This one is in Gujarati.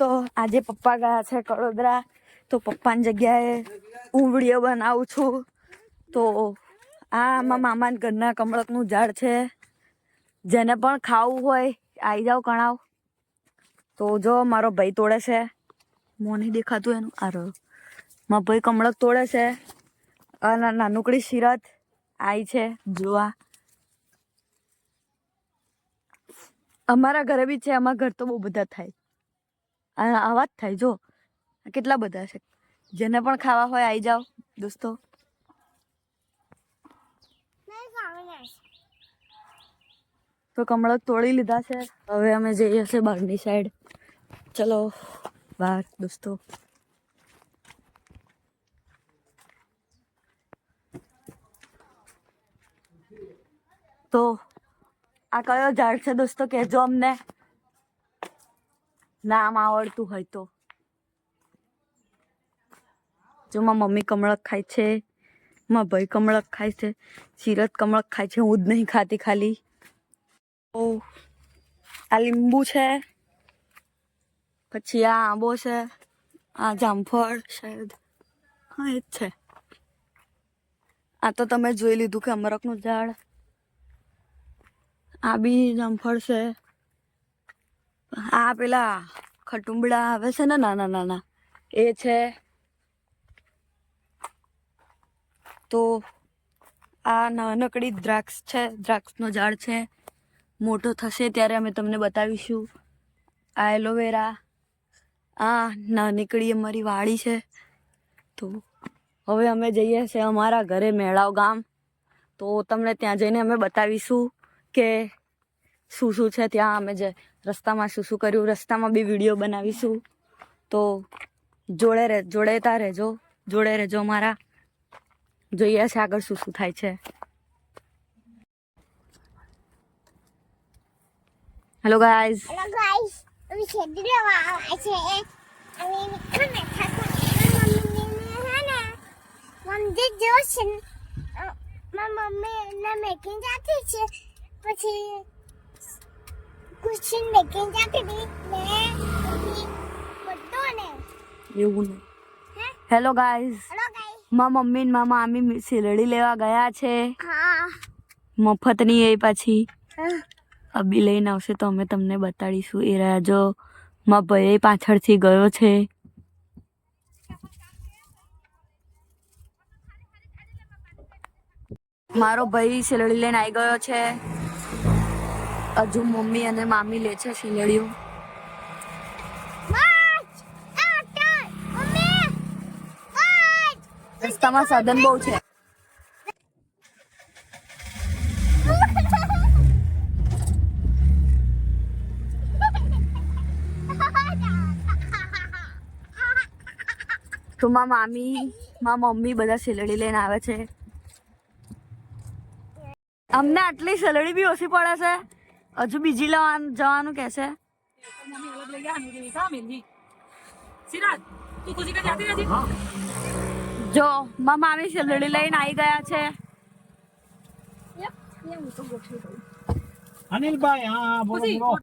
દોસ્તો આજે પપ્પા ગયા છે કડોદરા, તો પપ્પાની જગ્યાએ હું વિડીયો બનાવું છું. તો આ મામાના ઘરના કમળકનું ઝાડ છે, જેને પણ ખાવું હોય આવી જાવ કણાવ. તો જો મારો ભાઈ તોડે છે, મોં નહીં દેખાતું એનું. આ રહ્યો મારો ભાઈ કમળક તોડે છે. નાનકડી સિરત આવી છે જોવા. અમારા ઘરે બી છે, અમારા ઘર તો બહુ બધા થાય, આવા જ થાય. જો કેટલા બધા છે, જેને પણ ખાવા હોય આવી જાઓ દોસ્તો. તો કમળક તોડી લીધા છે, હવે અમે જઈએ છીએ બહારની સાઈડ. ચલો બહાર દોસ્તો. તો આ કયો ઝાડ છે દોસ્તો, કહેજો અમને નામ આવડતું હોય તો. જો મારી મમ્મી કમળક ખાય છે, મારા ભાઈ કમળક ખાય છે, સિરત કમળક ખાય છે, હું જ નહીં ખાતી ખાલી. ઓ આ લીંબુ છે, પછી આ આંબો છે, આ જામફળ શાયદ, હા એ જ છે. આ તો તમે જોઈ લીધું કે અમરકનું ઝાડ. આ બી જામફળ છે. આ પેલા ખટુંબડા આવે છે ને નાના નાના, એ છે. તો આ નાનકડી દ્રાક્ષ છે, દ્રાક્ષનો ઝાડ છે. મોટો થશે ત્યારે અમે તમને બતાવીશું. આ એલોવેરા, આ નાનકડી અમારી વાડી છે. તો હવે અમે જઈએ છીએ અમારા ઘરે મેળાવ ગામ. તો તમને ત્યાં જઈને અમે બતાવીશું કે શું શું છે ત્યાં. અમે જે રસ્તામાં શું શું કર્યું, રસ્તામાં બી વિડીયો બનાવીશું. તો જોડેતા રહેજો, જોડે રહેજો અમારા. જોઈએ છે આગળ શું શું થાય છે. Hello guys. અમે ખેતી લેવા આવ્યા છે. અમે નીકળને મંદિર જેવું છે. મારી મમ્મી એને મેકિંગ જાતી છે, પછી કુશન મેકિંગ જાતી હતી ને બધો ને એવું ને. Hello guys. મારા મમ્મી ને મારા મામી શેરડી લેવા ગયા છે. હા મફતની એ પાછી અબી લઈને આવશે તો અમે તમને બતાડીશું. એ રહ્યા જો મારા ભાઈ પાછળથી ગયો છે. મારો ભાઈ શેરડી લઈને આવી ગયો છે. હજુ મમ્મી અને મામી લે છે શેરડીઓ. રસ્તામાં સાધન બહુ છે. તો મારા મામી, મારા મમ્મી બધા શેરડી લઈને આવે છે. અમને આટલી શેરડી બી ઓછી પડે છે, હજુ બીજી જવાનું કે છે. જો મારા મામી શેરડી લઈને આવી ગયા છે. અનિલભાઈ હા બોલો.